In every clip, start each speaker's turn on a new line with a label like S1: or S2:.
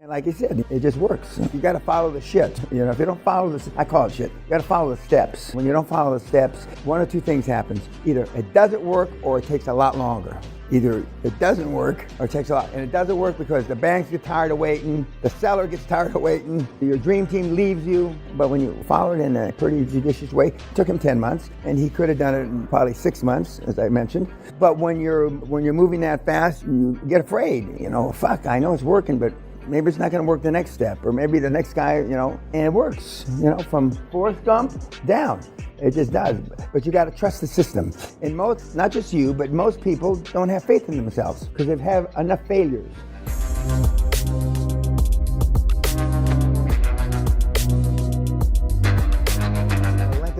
S1: And like you said, it just works. You got to follow the shit. You know, if you don't follow this, I call it shit. You got to follow the steps. When you don't follow the steps, one or two things happens. Either it doesn't work or it takes a lot longer. Either it doesn't work or it takes a lot. And it doesn't work because the banks get tired of waiting, the seller gets tired of waiting, your dream team leaves you. But when you follow it in a pretty judicious way, it took him 10 months and he could have done it in probably 6 months, as I mentioned. But when you're moving that fast, you get afraid. You know, fuck, I know it's working, but maybe it's not going to work the next step, or maybe the next guy, you know, and it works, you know, from Forrest Gump down. It just does. But you got to trust the system. And most, not just you, but most people don't have faith in themselves because they've had enough failures.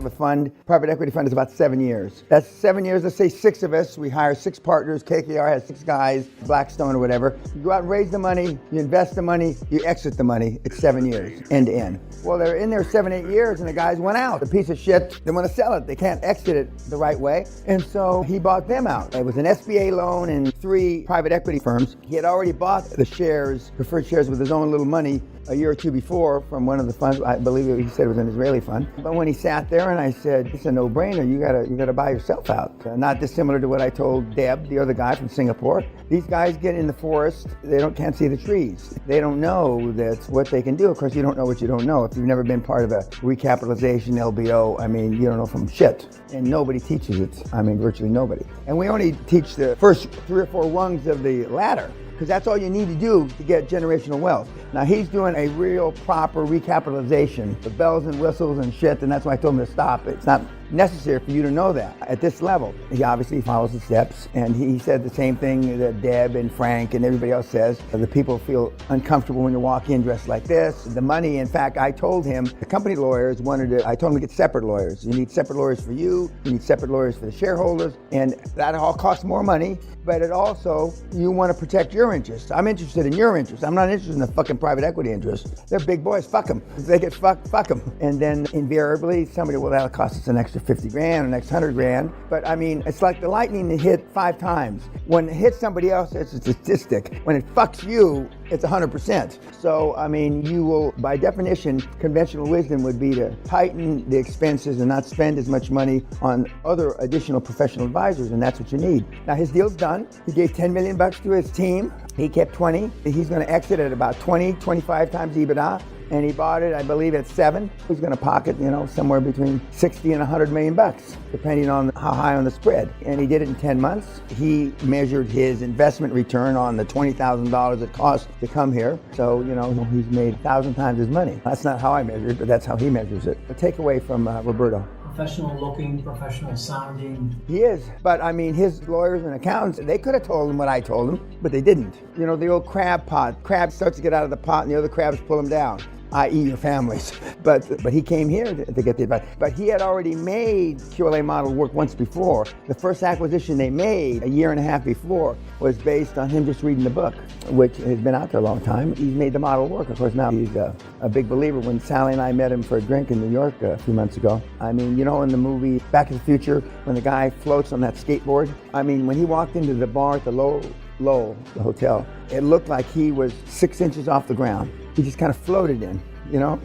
S1: A fund, private equity fund, is about 7 years. That's 7 years. Let's say 6 of us. We hire 6 partners. KKR has 6 guys, Blackstone or whatever. You go out and raise the money, you invest the money, you exit the money. It's 7 years, end to end. Well, they're in there 7, 8 years and the guys went out. A piece of shit, they want to sell it. They can't exit it the right way. And so he bought them out. It was an SBA loan and 3 private equity firms. He had already bought the shares, preferred shares, with his own little money a year or 2 before from one of the funds. I believe he said it was an Israeli fund. But when he sat there and I said, it's a no-brainer, you gotta buy yourself out. Not dissimilar to what I told Deb, the other guy from Singapore. These guys get in the forest, they can't see the trees. They don't know that's what they can do. Of course, you don't know what you don't know. If you've never been part of a recapitalization, LBO, I mean, you don't know from shit. And nobody teaches it. I mean, virtually nobody. And we only teach the first 3 or 4 rungs of the ladder, because that's all you need to do to get generational wealth. Now he's doing a real proper recapitalization, the bells and whistles and shit, and that's why I told him to stop. It's not necessary for you to know that at this level. He obviously follows the steps, and he said the same thing that Deb and Frank and everybody else says. The people feel uncomfortable when you walk in dressed like this. The money, in fact, I told him, the company lawyers I told him to get separate lawyers. You need separate lawyers for you need separate lawyers for the shareholders, and that all costs more money, but it also, you want to protect your interests. I'm interested in your interests. I'm not interested in the fucking private equity interests. They're big boys, fuck them. If they get fucked, fuck them. And then invariably, somebody, well, that'll cost us an extra 50 grand, an extra 100 grand. But I mean, it's like the lightning that hit 5 times. When it hits somebody else, it's a statistic. When it fucks you, it's 100%. So, I mean, you will, by definition, conventional wisdom would be to tighten the expenses and not spend as much money on other additional professional advisors, and that's what you need. Now, his deal's done. He gave $10 million to his team. He kept 20. He's going to exit at about 20, 25 times EBITDA. And he bought it, I believe, at 7. He's going to pocket, you know, somewhere between 60 and 100 million bucks, depending on how high on the spread. And he did it in 10 months. He measured his investment return on the $20,000 it cost to come here. So, you know, he's made 1,000 times his money. That's not how I measure it, but that's how he measures it. A takeaway from Roberto.
S2: Professional looking, professional sounding.
S1: He is, but I mean, his lawyers and accountants, they could have told him what I told him, but they didn't. You know, the old crab pot. Crab starts to get out of the pot and the other crabs pull him down, i.e. your families. But he came here to get the advice. But he had already made QLA model work once before. The first acquisition they made a year and a half before was based on him just reading the book, which has been out there a long time. He's made the model work. Of course, now he's a big believer. When Sally and I met him for a drink in New York a few months ago, I mean, you know, in the movie Back to the Future, when the guy floats on that skateboard, I mean, when he walked into the bar at the Lowell, the hotel, it looked like he was 6 inches off the ground. He just kind of floated in, you know?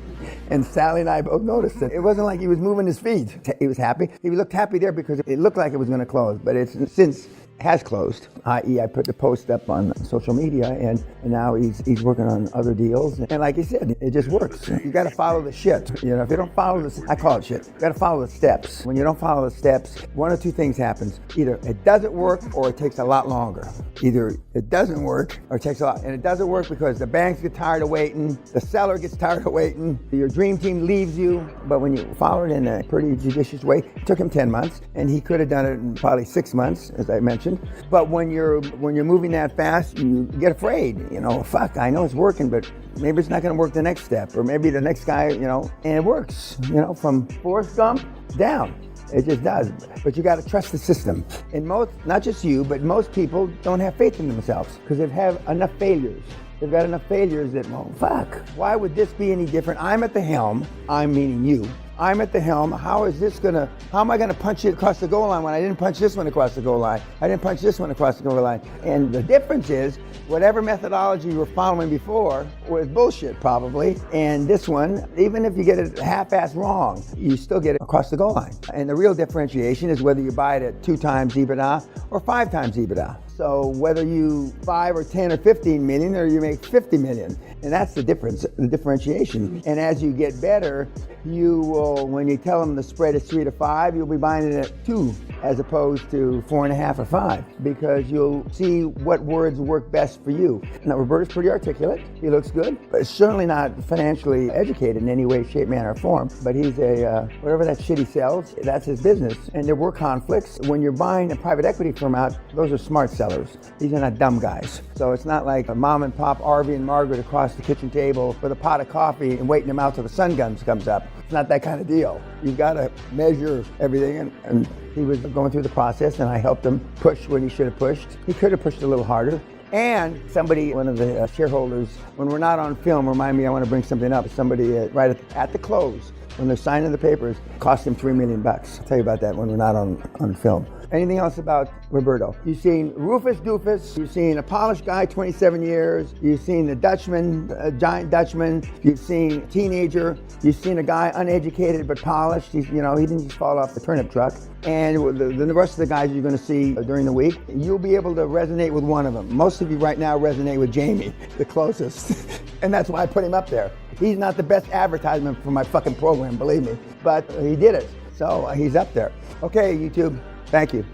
S1: And Sally and I both noticed it. It wasn't like he was moving his feet. He was happy. He looked happy there because it looked like it was going to close, but it's since has closed, i.e. I put the post up on social media, and now he's working on other deals. And like he said, it just works. You got to follow the shit. You know, if you don't follow this, I call it shit. You got to follow the steps. When you don't follow the steps, one or two things happens. Either it doesn't work or it takes a lot longer. Either it doesn't work or it takes a lot. And it doesn't work because the banks get tired of waiting, the seller gets tired of waiting, your dream team leaves you. But when you follow it in a pretty judicious way, it took him 10 months, and he could have done it in probably 6 months, as I mentioned. But when you're moving that fast, you get afraid. You know, fuck, I know it's working, but maybe it's not going to work the next step, or maybe the next guy, you know, and it works. You know, from Forrest Gump down. It just does. But you got to trust the system. And most, not just you, but most people don't have faith in themselves because they've had enough failures. They've got enough failures that, well, fuck, why would this be any different? I'm at the helm. I'm meaning you. I'm at the helm. How am I gonna punch it across the goal line when I didn't punch this one across the goal line? I didn't punch this one across the goal line. And the difference is, whatever methodology you were following before was bullshit probably. And this one, even if you get it half-assed wrong, you still get it across the goal line. And the real differentiation is whether you buy it at 2 times EBITDA or 5 times EBITDA. So whether you 5 or 10 or 15 million or you make 50 million. And that's the difference, the differentiation. And as you get better, you will, when you tell them the spread is 3 to 5, you'll be buying it at 2 as opposed to 4.5 or 5, because you'll see what words work best for you. Now, Roberto's pretty articulate. He looks good, but certainly not financially educated in any way, shape, manner, or form. But he's whatever that shit he sells, that's his business. And there were conflicts. When you're buying a private equity firm out, those are smart sellers. These are not dumb guys. So it's not like a mom and pop Arvie and Margaret across the kitchen table with a pot of coffee and waiting them out till the sun comes up. It's not that kind of deal. You've got to measure everything, and he was going through the process, and I helped him push when he should have pushed. He could have pushed a little harder. And somebody, one of the shareholders, when we're not on film, remind me I want to bring something up. Somebody right at the close, when they're signing the papers, cost him $3 million. I'll tell you about that when we're not on film. Anything else about Roberto? You've seen Rufus Doofus. You've seen a polished guy, 27 years. You've seen the Dutchman, a giant Dutchman. You've seen a teenager. You've seen a guy uneducated but polished. He didn't just fall off the turnip truck. And the rest of the guys you're going to see during the week, you'll be able to resonate with one of them. Most of you right now resonate with Jamie, the closest. And that's why I put him up there. He's not the best advertisement for my fucking program, believe me. But he did it. So he's up there. Okay, YouTube. Thank you.